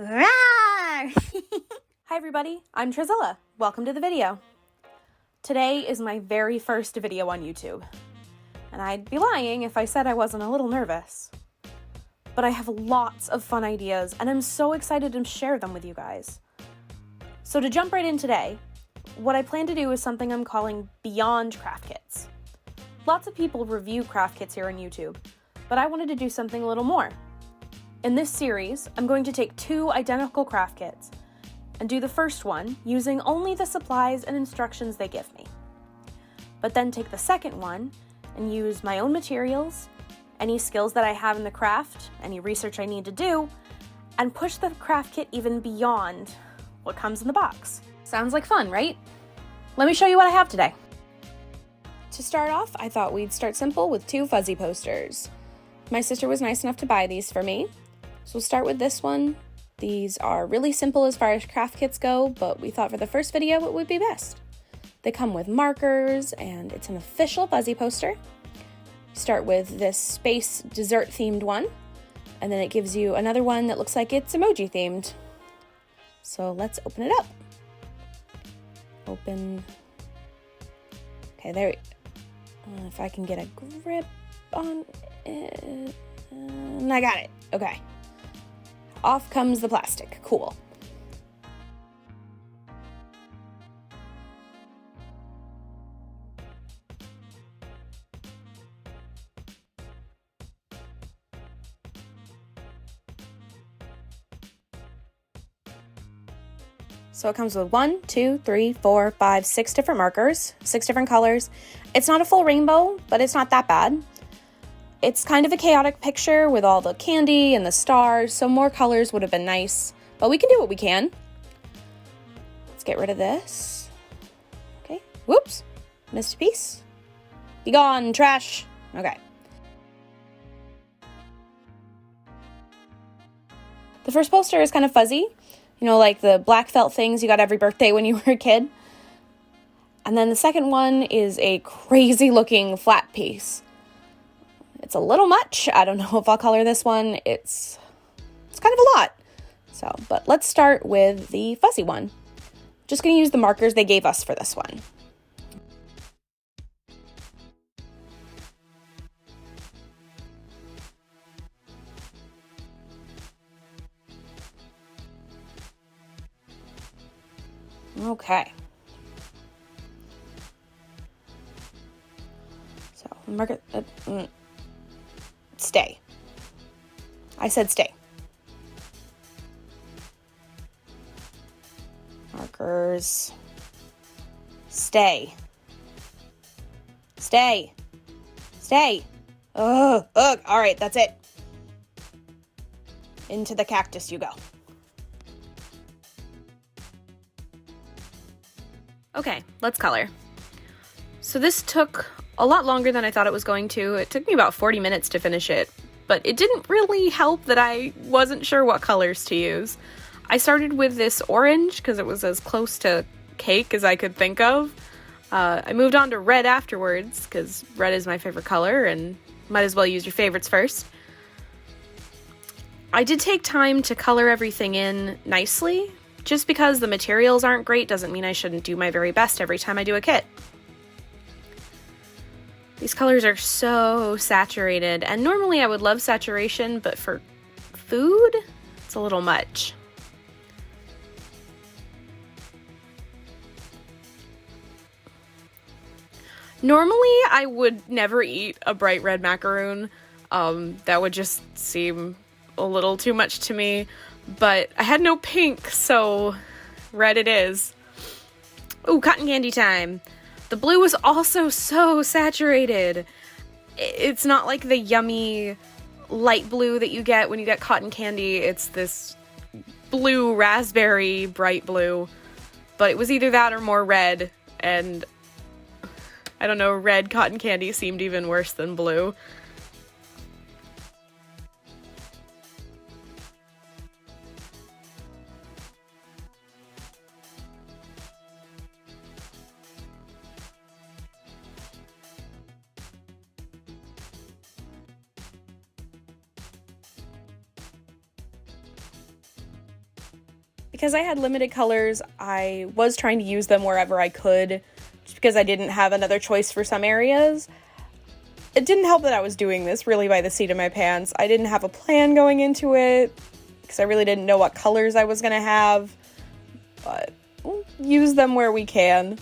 Hi everybody, I'm Trezilla. Welcome to the video. Today is my very first video on YouTube, and I'd be lying if I said I wasn't a little nervous. But I have lots of fun ideas, and I'm so excited to share them with you guys. So to jump right in today, what I plan to do is something I'm calling Beyond Craft Kits. Lots of people review craft kits here on YouTube, but I wanted to do something a little more. In this series, I'm going to take two identical craft kits and do the first one using only the supplies and instructions they give me. But then take the second one and use my own materials, any skills that I have in the craft, any research I need to do, and push the craft kit even beyond what comes in the box. Sounds like fun, right? Let me show you what I have today. To start off, I thought we'd start simple with two fuzzy posters. My sister was nice enough to buy these for me. So we'll start with this one. These are really simple as far as craft kits go, but we thought for the first video it would be best. They come with markers, and it's an official fuzzy poster. Start with this space dessert themed one, and then it gives you another one that looks like it's emoji themed. So let's open it up. Open. Okay, there. If I can get a grip on it. I got it. Okay. Off comes the plastic. Cool. So it comes with 1, 2, 3, 4, 5, 6 different markers, 6 different colors. It's not a full rainbow, but it's not that bad. It's kind of a chaotic picture with all the candy and the stars, so more colors would have been nice, but we can do what we can. Let's get rid of this. Okay, whoops, missed a piece. Be gone, trash. Okay. The first poster is kind of fuzzy, you know, like the black felt things you got every birthday when you were a kid. And then the second one is a crazy looking flat piece. It's a little much. I don't know if I'll color this one. It's kind of a lot. So, but let's start with the fuzzy one. Just going to use the markers they gave us for this one. Okay. So, marker. Stay. I said stay. Markers. Stay. Stay. Stay. Ugh. Ugh. All right, that's it. Into the cactus you go. Okay, let's color. So this took a lot longer than I thought it was going to. It took me about 40 minutes to finish it, but it didn't really help that I wasn't sure what colors to use. I started with this orange because it was as close to cake as I could think of. I moved on to red afterwards because red is my favorite color and might as well use your favorites first. I did take time to color everything in nicely. Just because the materials aren't great doesn't mean I shouldn't do my very best every time I do a kit. These colors are so saturated, and normally I would love saturation, but for food, it's a little much. Normally, I would never eat a bright red macaroon. That would just seem a little too much to me, but I had no pink, so red it is. Ooh, cotton candy time. The blue was also so saturated. It's not like the yummy light blue that you get when you get cotton candy. It's this blue raspberry bright blue, but it was either that or more red, and I don't know, red cotton candy seemed even worse than blue. Because I had limited colors, I was trying to use them wherever I could, just because I didn't have another choice for some areas. It didn't help that I was doing this really by the seat of my pants. I didn't have a plan going into it, because I really didn't know what colors I was going to have, but we'll use them where we can.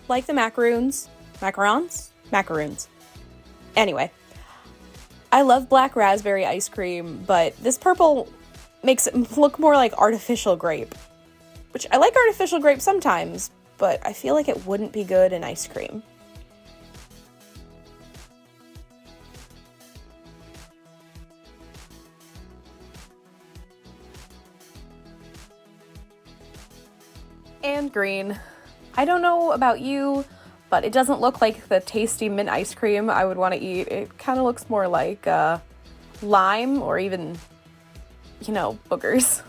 Like the macaroons. Anyway, I love black raspberry ice cream, but this purple makes it look more like artificial grape. Which, I like artificial grape sometimes, but I feel like it wouldn't be good in ice cream. And green. I don't know about you, but it doesn't look like the tasty mint ice cream I would want to eat. It kind of looks more like lime or even, boogers.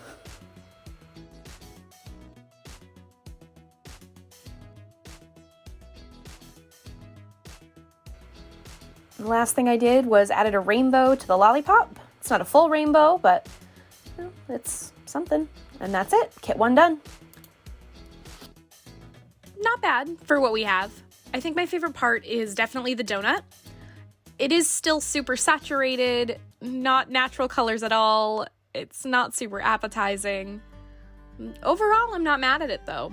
The last thing I did was added a rainbow to the lollipop. It's not a full rainbow, but it's something. And that's it. Kit 1 done. Not bad for what we have. I think my favorite part is definitely the donut. It is still super saturated, not natural colors at all. It's not super appetizing. Overall, I'm not mad at it though.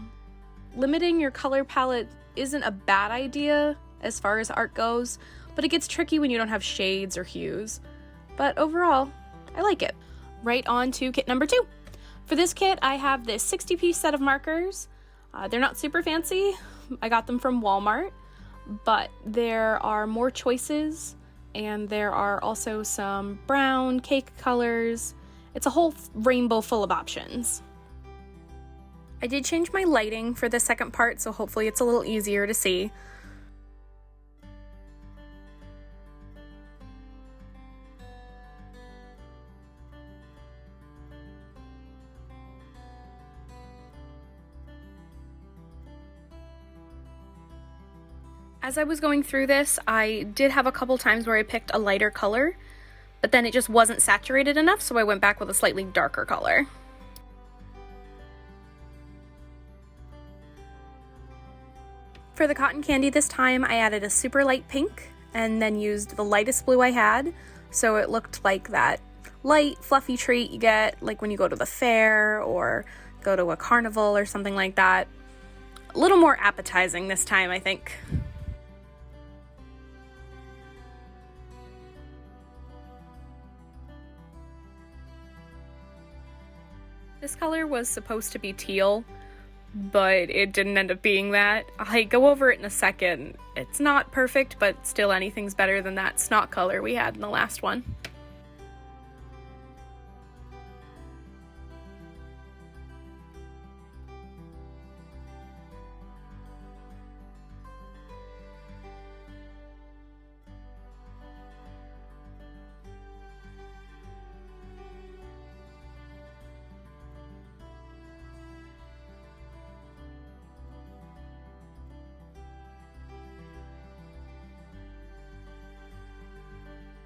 Limiting your color palette isn't a bad idea as far as art goes, but it gets tricky when you don't have shades or hues. But overall, I like it. Right on to kit number 2. For this kit, I have this 60-piece set of markers. They're not super fancy. I got them from Walmart, but there are more choices, and there are also some brown cake colors. It's a whole rainbow full of options. I did change my lighting for the second part, so hopefully it's a little easier to see. As I was going through this, I did have a couple times where I picked a lighter color, but then it just wasn't saturated enough, so I went back with a slightly darker color. For the cotton candy this time, I added a super light pink and then used the lightest blue I had, so it looked like that light, fluffy treat you get like when you go to the fair or go to a carnival or something like that. A little more appetizing this time, I think. This color was supposed to be teal, but it didn't end up being that. I'll go over it in a second. It's not perfect, but still anything's better than that snot color we had in the last one.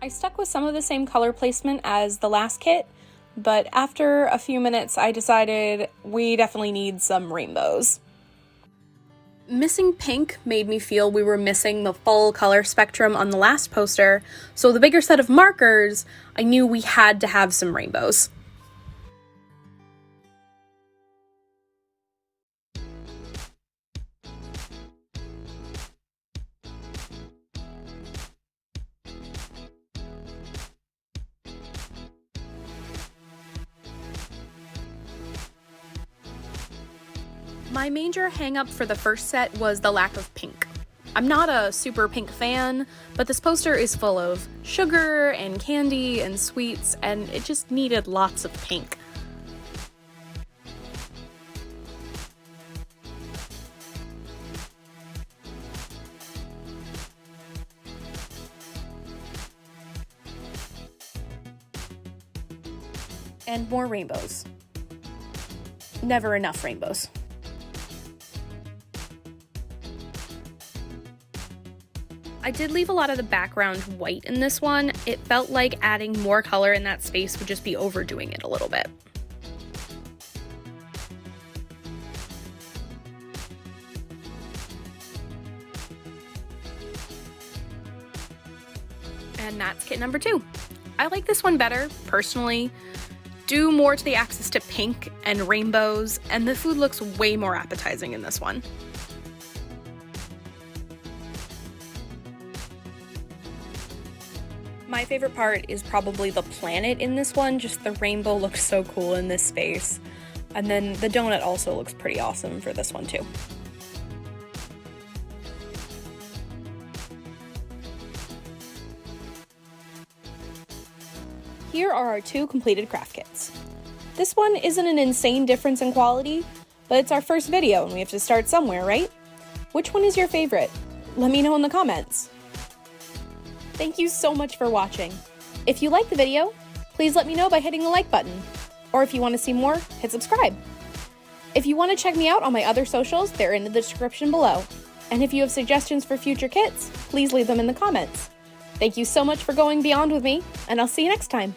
I stuck with some of the same color placement as the last kit, but after a few minutes I decided we definitely need some rainbows. Missing pink made me feel we were missing the full color spectrum on the last poster, so the bigger set of markers, I knew we had to have some rainbows. My major hang-up for the first set was the lack of pink. I'm not a super pink fan, but this poster is full of sugar and candy and sweets, and it just needed lots of pink. And more rainbows. Never enough rainbows. I did leave a lot of the background white in this one. It felt like adding more color in that space would just be overdoing it a little bit. And that's kit number 2. I like this one better, personally. Due more to the access to pink and rainbows, and the food looks way more appetizing in this one. My favorite part is probably the planet in this one, just the rainbow looks so cool in this space. And then the donut also looks pretty awesome for this one too. Here are our 2 completed craft kits. This one isn't an insane difference in quality, but it's our first video and we have to start somewhere, right? Which one is your favorite? Let me know in the comments. Thank you so much for watching. If you liked the video, please let me know by hitting the like button. Or if you want to see more, hit subscribe. If you want to check me out on my other socials, they're in the description below. And if you have suggestions for future kits, please leave them in the comments. Thank you so much for going beyond with me, and I'll see you next time.